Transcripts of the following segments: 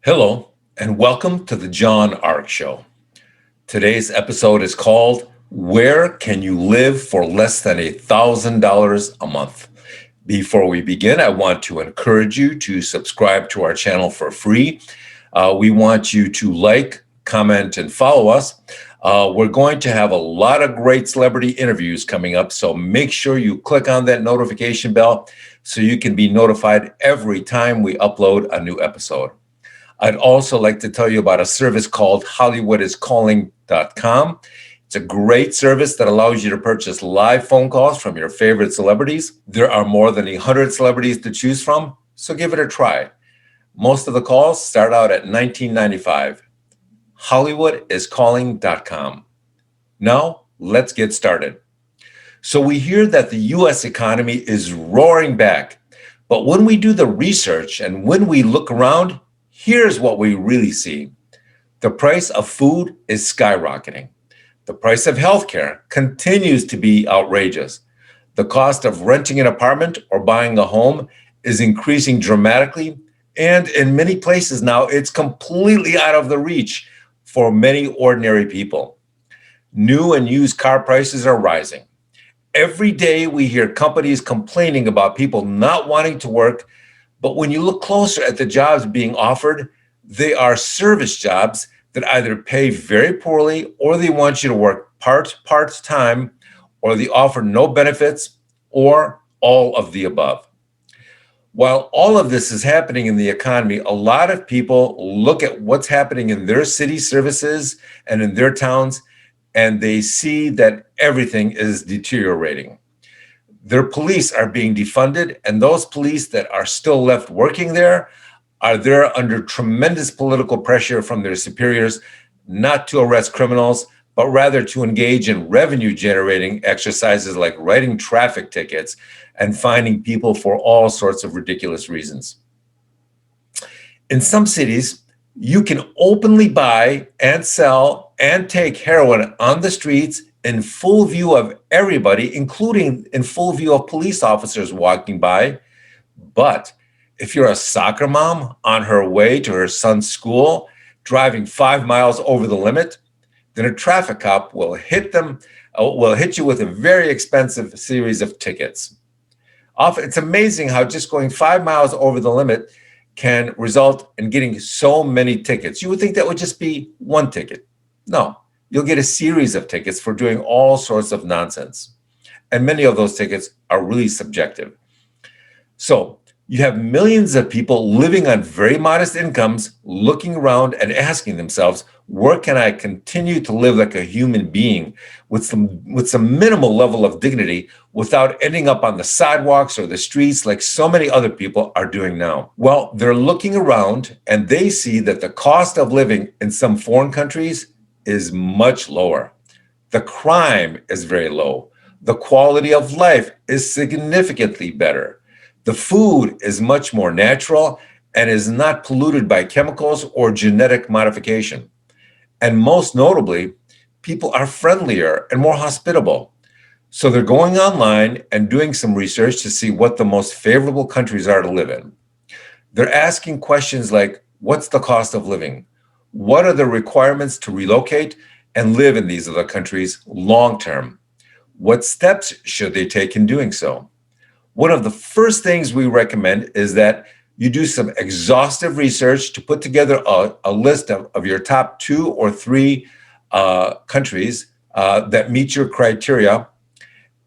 Hello, and welcome to the John Ark Show. Today's episode is called Where Can You Live for Less Than $1,000 a Month? Before we begin, I want to encourage you to subscribe to our channel for free. We want you to like, comment, and follow us. We're going to have a lot of great celebrity interviews coming up, so make sure you click on that notification bell so you can be notified every time we upload a new episode. I'd also like to tell you about a service called HollywoodIsCalling.com. It's a great service that allows you to purchase live phone calls from your favorite celebrities. There are more than 100 celebrities to choose from, so give it a try. Most of the calls start out at $19.95. HollywoodIsCalling.com. Now, let's get started. So we hear that the U.S. economy is roaring back, but when we do the research and when we look around, here's what we really see. The price of food is skyrocketing. The price of healthcare continues to be outrageous. The cost of renting an apartment or buying a home is increasing dramatically, and in many places now, it's completely out of the reach for many ordinary people. New and used car prices are rising. Every day we hear companies complaining about people not wanting to work. But when you look closer at the jobs being offered, they are service jobs that either pay very poorly, or they want you to work part-time, or they offer no benefits, or all of the above. While all of this is happening in the economy, a lot of people look at what's happening in their city services and in their towns, and they see that everything is deteriorating. Their police are being defunded, and those police that are still left working there are there under tremendous political pressure from their superiors, not to arrest criminals, but rather to engage in revenue-generating exercises like writing traffic tickets and fining people for all sorts of ridiculous reasons. In some cities, you can openly buy and sell and take heroin on the streets in full view of everybody, including in full view of police officers walking by. But if you're a soccer mom on her way to her son's school, driving 5 miles over the limit, then a traffic cop will hit you with a very expensive series of tickets. It's amazing how just going 5 miles over the limit can result in getting so many tickets. You would think that would just be one ticket. No. You'll get a series of tickets for doing all sorts of nonsense. And many of those tickets are really subjective. So you have millions of people living on very modest incomes, looking around and asking themselves, where can I continue to live like a human being with some minimal level of dignity without ending up on the sidewalks or the streets like so many other people are doing now? Well, they're looking around and they see that the cost of living in some foreign countries is much lower. The crime is very low. The quality of life is significantly better. The food is much more natural and is not polluted by chemicals or genetic modification. And most notably, people are friendlier and more hospitable. So they're going online and doing some research to see what the most favorable countries are to live in. They're asking questions like, what's the cost of living? What are the requirements to relocate and live in these other countries long term? What steps should they take in doing so? One of the first things we recommend is that you do some exhaustive research to put together a list of your top 2 or 3 countries that meet your criteria.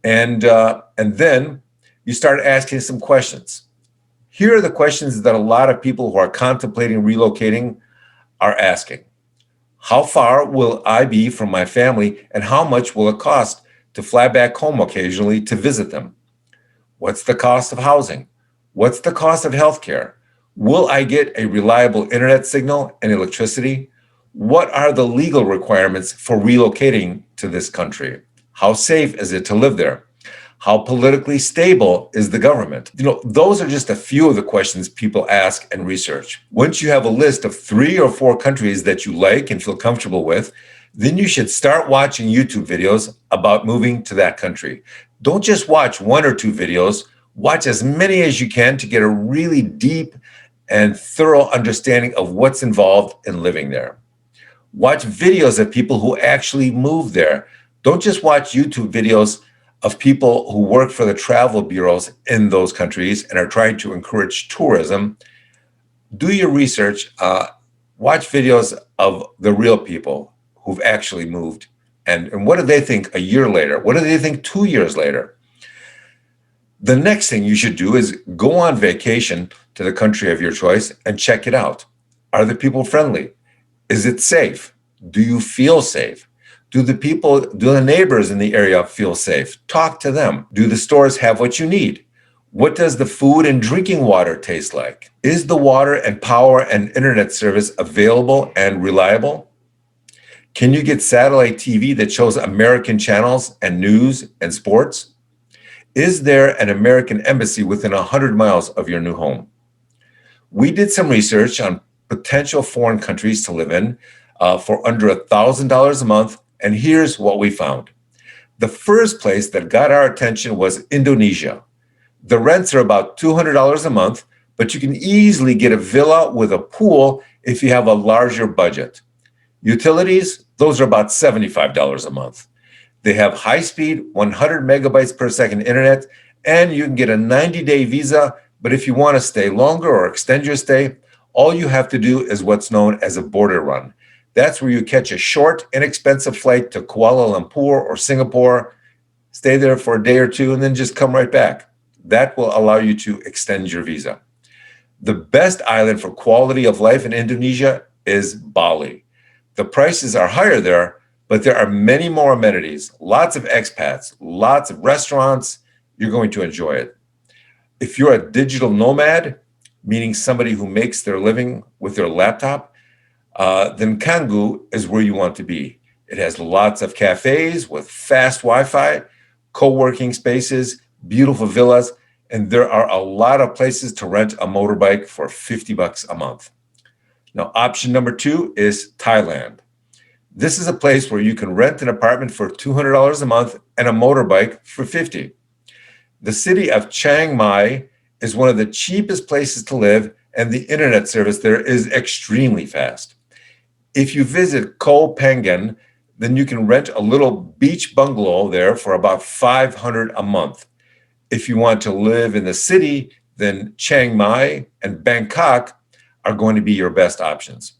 And then you start asking some questions. Here are the questions that a lot of people who are contemplating relocating are asking. How far will I be from my family, and how much will it cost to fly back home occasionally to visit them? What's the cost of housing? What's the cost of healthcare? Will I get a reliable internet signal and electricity? What are the legal requirements for relocating to this country? How safe is it to live there? How politically stable is the government? Those are just a few of the questions people ask and research. Once you have a list of 3 or 4 countries that you like and feel comfortable with, then you should start watching YouTube videos about moving to that country. Don't just watch 1 or 2 videos. Watch as many as you can to get a really deep and thorough understanding of what's involved in living there. Watch videos of people who actually move there. Don't just watch YouTube videos of people who work for the travel bureaus in those countries and are trying to encourage tourism. Do your research. Watch videos of the real people who've actually moved. And what do they think a year later? What do they think 2 years later? The next thing you should do is go on vacation to the country of your choice and check it out. Are the people friendly? Is it safe? Do you feel safe? Do the neighbors in the area feel safe? Talk to them. Do the stores have what you need? What does the food and drinking water taste like? Is the water and power and internet service available and reliable? Can you get satellite TV that shows American channels and news and sports? Is there an American embassy within 100 miles of your new home? We did some research on potential foreign countries to live in for under $1,000 a month, and here's what we found. The first place that got our attention was Indonesia. The rents are about $200 a month, but you can easily get a villa with a pool if you have a larger budget. Utilities, those are about $75 a month. They have high-speed 100 megabytes per second internet, and you can get a 90-day visa, but if you want to stay longer or extend your stay, all you have to do is what's known as a border run. That's where you catch a short, inexpensive flight to Kuala Lumpur or Singapore, stay there for a day or two, and then just come right back. That will allow you to extend your visa. The best island for quality of life in Indonesia is Bali. The prices are higher there, but there are many more amenities, lots of expats, lots of restaurants. You're going to enjoy it. If you're a digital nomad, meaning somebody who makes their living with their laptop, then Canggu is where you want to be. It has lots of cafes with fast Wi-Fi, co-working spaces, beautiful villas, and there are a lot of places to rent a motorbike for $50 a month. Now, option number 2 is Thailand. This is a place where you can rent an apartment for $200 a month and a motorbike for $50. The city of Chiang Mai is one of the cheapest places to live, and the internet service there is extremely fast. If you visit Koh Phangan, then you can rent a little beach bungalow there for about $500 a month. If you want to live in the city, then Chiang Mai and Bangkok are going to be your best options.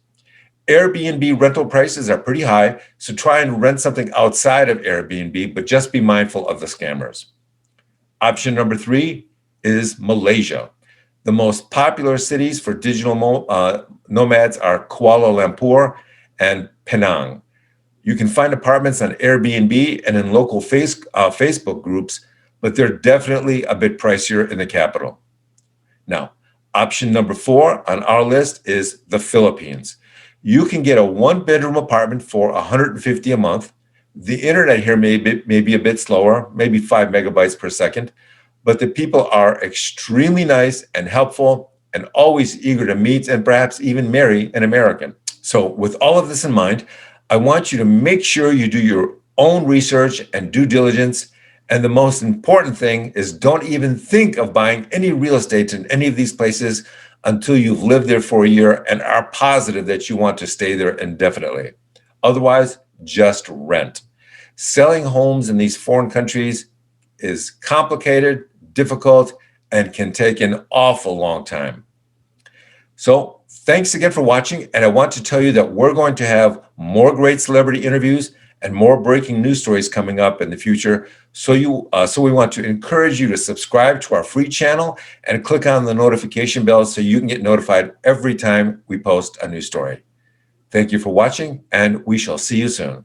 Airbnb rental prices are pretty high, so try and rent something outside of Airbnb, but just be mindful of the scammers. Option number 3 is Malaysia. The most popular cities for digital nomads are Kuala Lumpur and Penang. You can find apartments on Airbnb and in local Facebook groups, but they're definitely a bit pricier in the capital. Now, option number 4 on our list is the Philippines. You can get a 1-bedroom apartment for $150 a month. The internet here may be a bit slower, maybe 5 megabytes per second, but the people are extremely nice and helpful and always eager to meet and perhaps even marry an American. So with all of this in mind, I want you to make sure you do your own research and due diligence. And the most important thing is don't even think of buying any real estate in any of these places until you've lived there for a year and are positive that you want to stay there indefinitely. Otherwise, just rent. Selling homes in these foreign countries is complicated, difficult, and can take an awful long time. So thanks again for watching. And I want to tell you that we're going to have more great celebrity interviews and more breaking news stories coming up in the future. So we want to encourage you to subscribe to our free channel and click on the notification bell so you can get notified every time we post a new story. Thank you for watching, and we shall see you soon.